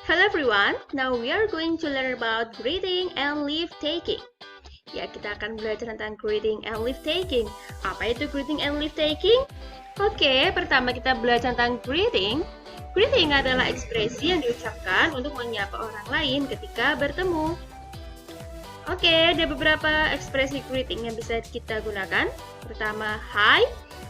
Hello everyone, now we are going to learn about greeting and leave taking. Ya, kita akan belajar tentang greeting and leave taking. Apa itu greeting and leave taking? Oke, pertama kita belajar tentang greeting. Greeting adalah ekspresi yang diucapkan untuk menyapa orang lain ketika bertemu. Oke, ada beberapa ekspresi greeting yang bisa kita gunakan. Pertama, hi,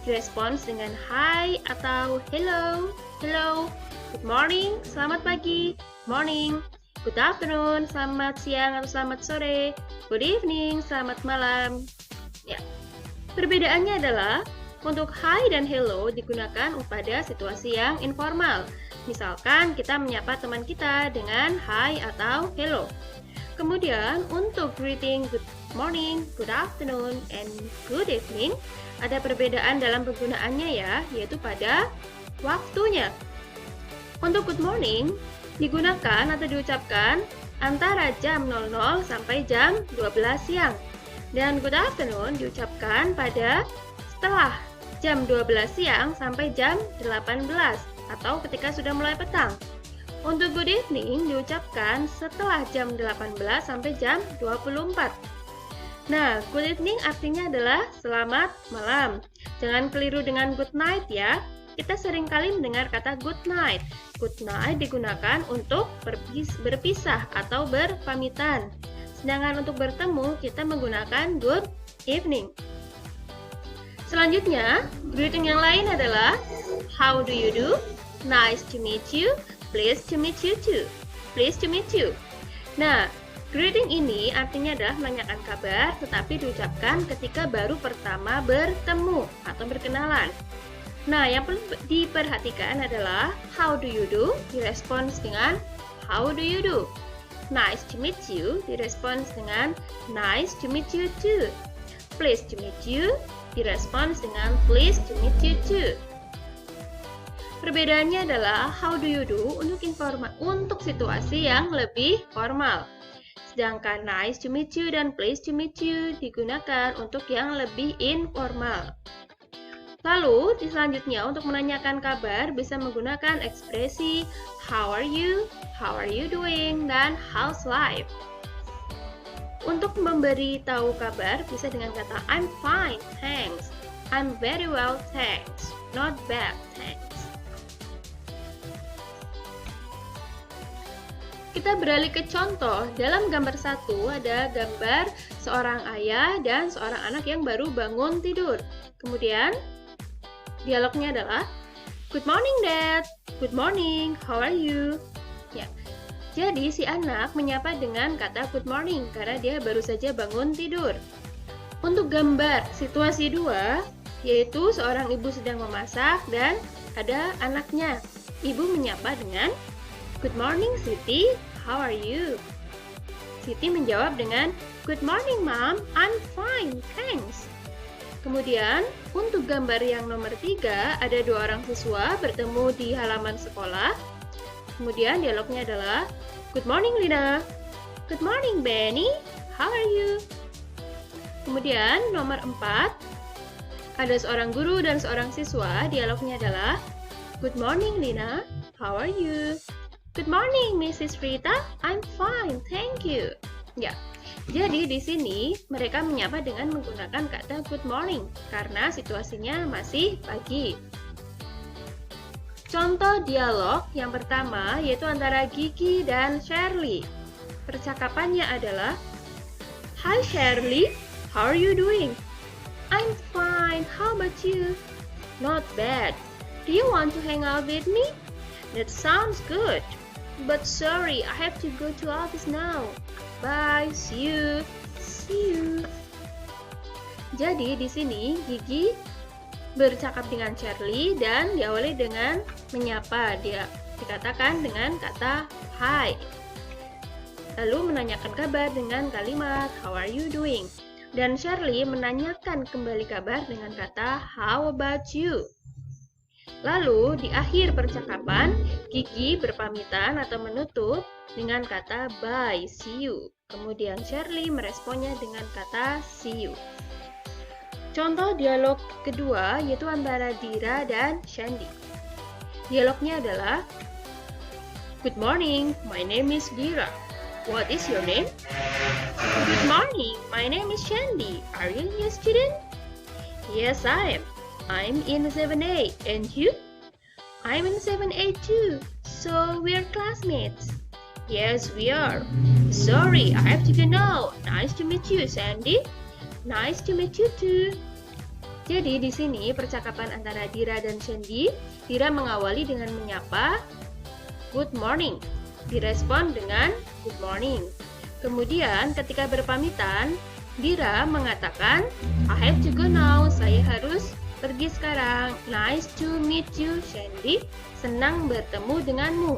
direspons dengan hi atau hello, hello. Good morning, selamat pagi, morning. Good afternoon, selamat siang atau selamat sore. Good evening, selamat malam. Ya. Perbedaannya adalah untuk hi dan hello digunakan pada situasi yang informal. Misalkan kita menyapa teman kita dengan hi atau hello. Kemudian untuk greeting good morning, good afternoon, and good evening ada perbedaan dalam penggunaannya ya, yaitu pada waktunya. Untuk good morning digunakan atau diucapkan antara jam 00 sampai jam 12 siang. Dan good afternoon diucapkan pada setelah jam 12 siang sampai jam 18 atau ketika sudah mulai petang. Untuk good evening diucapkan setelah jam 18 sampai jam 24. Nah, good evening artinya adalah selamat malam. Jangan keliru dengan good night ya. Kita seringkali mendengar kata good night. Good night digunakan untuk berpisah atau berpamitan. Sedangkan untuk bertemu kita menggunakan good evening. Selanjutnya, greeting yang lain adalah how do you do? Nice to meet you. Pleased to meet you too. Pleased to meet you. Nah, greeting ini artinya adalah menanyakan kabar tetapi diucapkan ketika baru pertama bertemu atau berkenalan. Nah, yang perlu diperhatikan adalah how do you do direspons dengan how do you do. Nice to meet you direspons dengan nice to meet you too. Pleased to meet you direspons dengan pleased to meet you too. Perbedaannya adalah how do you do untuk situasi yang lebih formal. Sedangkan nice to meet you dan pleased to meet you digunakan untuk yang lebih informal. Lalu, selanjutnya untuk menanyakan kabar bisa menggunakan ekspresi how are you doing, dan how's life. Untuk memberi tahu kabar bisa dengan kata I'm fine, thanks. I'm very well, thanks. Not bad, thanks. Kita beralih ke contoh. Dalam gambar 1 ada gambar seorang ayah dan seorang anak yang baru bangun tidur. Kemudian dialognya adalah good morning dad, good morning, how are you? Ya. Jadi si anak menyapa dengan kata good morning karena dia baru saja bangun tidur. Untuk gambar situasi 2 yaitu seorang ibu sedang memasak dan ada anaknya. Ibu menyapa dengan good morning Siti, how are you? Siti menjawab dengan good morning mom, I'm fine, thanks. Kemudian untuk gambar yang nomor 3 ada 2 orang siswa bertemu di halaman sekolah. Kemudian dialognya adalah good morning Lina, good morning Benny, how are you? Kemudian nomor 4 ada seorang guru dan seorang siswa. Dialognya adalah good morning Lina, how are you? Good morning, Mrs. Rita. I'm fine, thank you. Ya, jadi di sini mereka menyapa dengan menggunakan kata good morning karena situasinya masih pagi. Contoh dialog yang pertama yaitu antara Gigi dan Shirley. Percakapannya adalah hi Shirley, how are you doing? I'm fine, how about you? Not bad. Do you want to hang out with me? That sounds good. But sorry, I have to go to office now. Bye, see you. See you. Jadi di sini Gigi bercakap dengan Shirley dan diawali dengan menyapa. Dia dikatakan dengan kata hi. Lalu menanyakan kabar dengan kalimat how are you doing? Dan Shirley menanyakan kembali kabar dengan kata how about you? Lalu di akhir percakapan, Gigi berpamitan atau menutup dengan kata bye, see you. Kemudian Shirley meresponnya dengan kata see you. Contoh dialog kedua yaitu antara Dira dan Shandy. Dialognya adalah Good morning, my name is Dira. What is your name? Good morning, my name is Shandy. Are you a new student? Yes, I am. I'm in 7A. And you? I'm in 7A too. So we're classmates. Yes, we are. Sorry, I have to go now. Nice to meet you, Sandy. Nice to meet you too. Jadi di sini percakapan antara Dira dan Sandy. Dira mengawali dengan menyapa good morning. Direspon dengan good morning. Kemudian ketika berpamitan, Dira mengatakan I have to go now. Saya harus pergi sekarang. Nice to meet you, Sandy. Senang bertemu denganmu.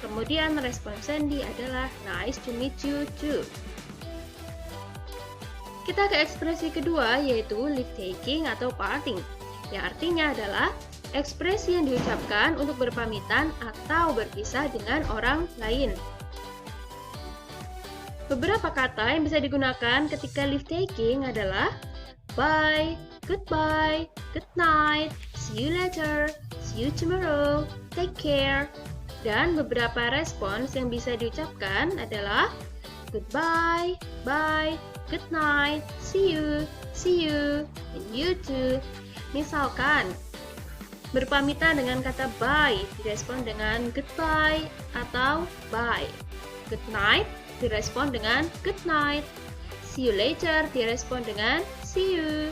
Kemudian respon Sandy adalah nice to meet you too. Kita ke ekspresi kedua, yaitu leave taking atau parting, yang artinya adalah ekspresi yang diucapkan untuk berpamitan atau berpisah dengan orang lain. Beberapa kata yang bisa digunakan ketika leave taking adalah bye, goodbye, good night, see you later, see you tomorrow, take care. Dan beberapa respons yang bisa diucapkan adalah goodbye, bye, good night, see you, and you too. Misalkan, berpamitan dengan kata bye direspon dengan goodbye atau bye. Good night direspon dengan good night. See you later direspon dengan see you.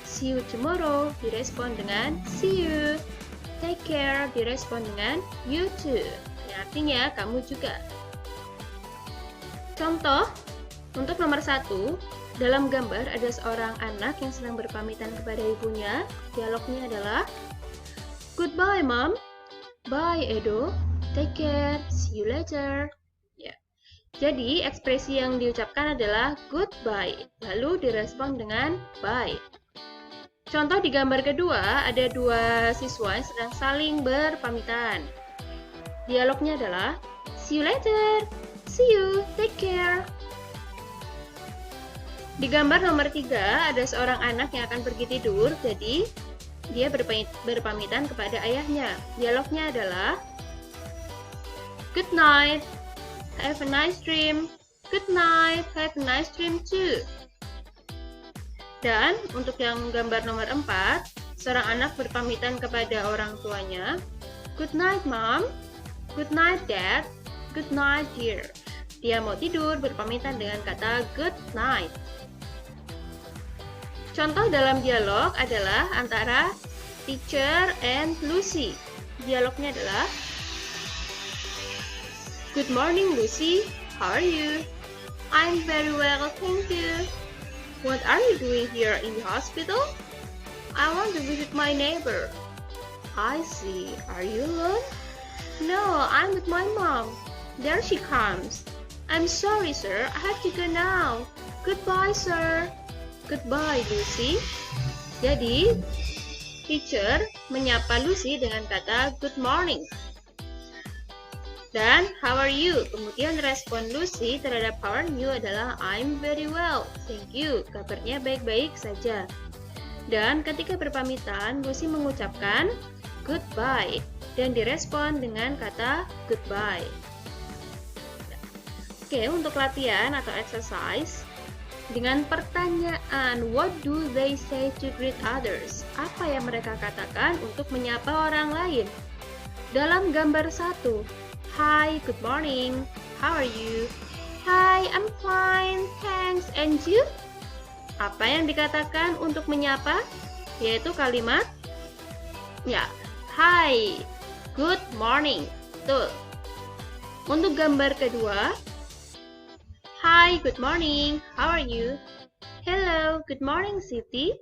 See you tomorrow direspon dengan see you. Take care direspon dengan you too. Yang artinya kamu juga. Contoh, untuk nomor 1, dalam gambar ada seorang anak yang sedang berpamitan kepada ibunya. Dialognya adalah goodbye mom, bye Edo, take care, see you later. Ya. Jadi ekspresi yang diucapkan adalah goodbye, lalu direspon dengan bye. Contoh di gambar kedua ada 2 siswa yang sedang saling berpamitan. Dialognya adalah see you later, see you, take care. Di gambar nomor 3 ada seorang anak yang akan pergi tidur, jadi dia berpamitan kepada ayahnya. Dialognya adalah good night, have a nice dream, good night, have a nice dream too. Dan untuk yang gambar nomor 4, seorang anak berpamitan kepada orang tuanya. Good night mom, good night dad, good night dear. Dia mau tidur berpamitan dengan kata good night. Contoh dalam dialog adalah antara teacher and Lucy. Dialognya adalah good morning Lucy, how are you? I'm very well, thank you. What are you doing here in the hospital? I want to visit my neighbor. I see, are you alone? No, I'm with my mom. There she comes. I'm sorry sir, I have to go now. Goodbye sir. Goodbye, Lucy. Jadi, teacher menyapa Lucy dengan kata good morning. Dan how are you? Kemudian respon Lucy terhadap how are you adalah I'm very well, thank you. Kabarnya baik-baik saja. Dan ketika berpamitan, Lucy mengucapkan goodbye dan direspon dengan kata goodbye. Oke, untuk latihan atau exercise dengan pertanyaan what do they say to greet others? Apa yang mereka katakan untuk menyapa orang lain? Dalam gambar 1, hi, good morning, how are you? Hi, I'm fine, thanks, and you? Apa yang dikatakan untuk menyapa? Yaitu kalimat hi, good morning. Betul. Untuk gambar kedua, hi, good morning. How are you? Hello, good morning, Siti.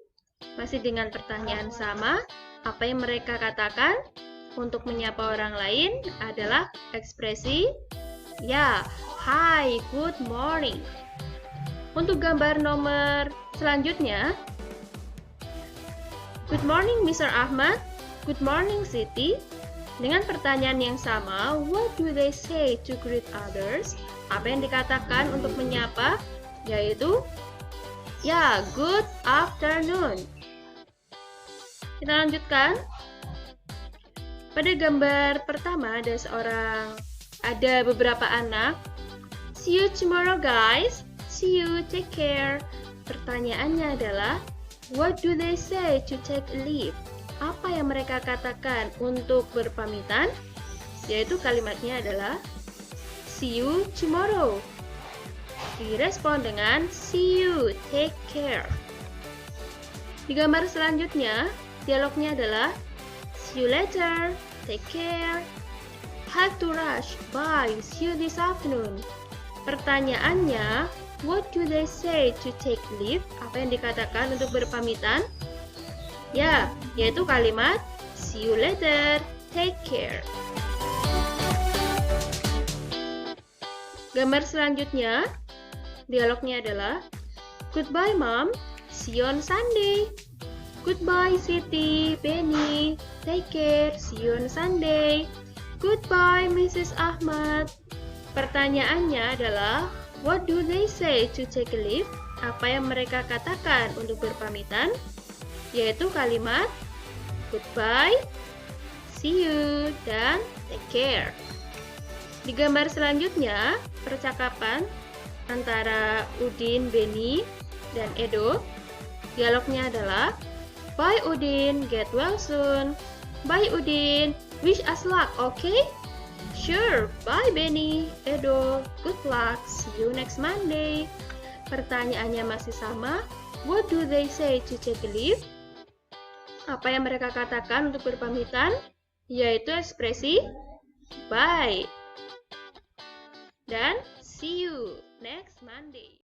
Masih dengan pertanyaan sama, apa yang mereka katakan untuk menyapa orang lain adalah ekspresi hi, good morning. Untuk gambar nomor selanjutnya, good morning, Mr. Ahmad. Good morning, Siti. Dengan pertanyaan yang sama, what do they say to greet others? Apa yang dikatakan untuk menyapa? Yaitu, good afternoon. Kita lanjutkan. Pada gambar pertama ada seorang ada beberapa anak. See you tomorrow guys. See you, take care. Pertanyaannya adalah, what do they say to take a leave? Apa yang mereka katakan untuk berpamitan? Yaitu kalimatnya adalah, see you tomorrow. Direspon dengan, see you, take care. Di gambar selanjutnya, dialognya adalah, see you later, take care. Have to rush, bye, see you this afternoon. Pertanyaannya, what do they say to take leave? Apa yang dikatakan untuk berpamitan? Ya, yaitu kalimat see you later, take care. Gambar selanjutnya, dialognya adalah, goodbye mom, see you on Sunday. Goodbye Siti, Benny, take care, see you on Sunday. Goodbye Mrs. Ahmad. Pertanyaannya adalah, what do they say to take a leave? Apa yang mereka katakan untuk berpamitan? Yaitu kalimat goodbye, see you, dan take care. Di gambar selanjutnya, percakapan antara Udin, Benny, dan Edo. Dialognya adalah, bye Udin, get well soon. Bye Udin, wish us luck, okay? Sure, bye Benny, Edo, good luck, see you next Monday. Pertanyaannya masih sama, what do they say to take a leave? Apa yang mereka katakan untuk berpamitan? Yaitu ekspresi bye dan see you next Monday.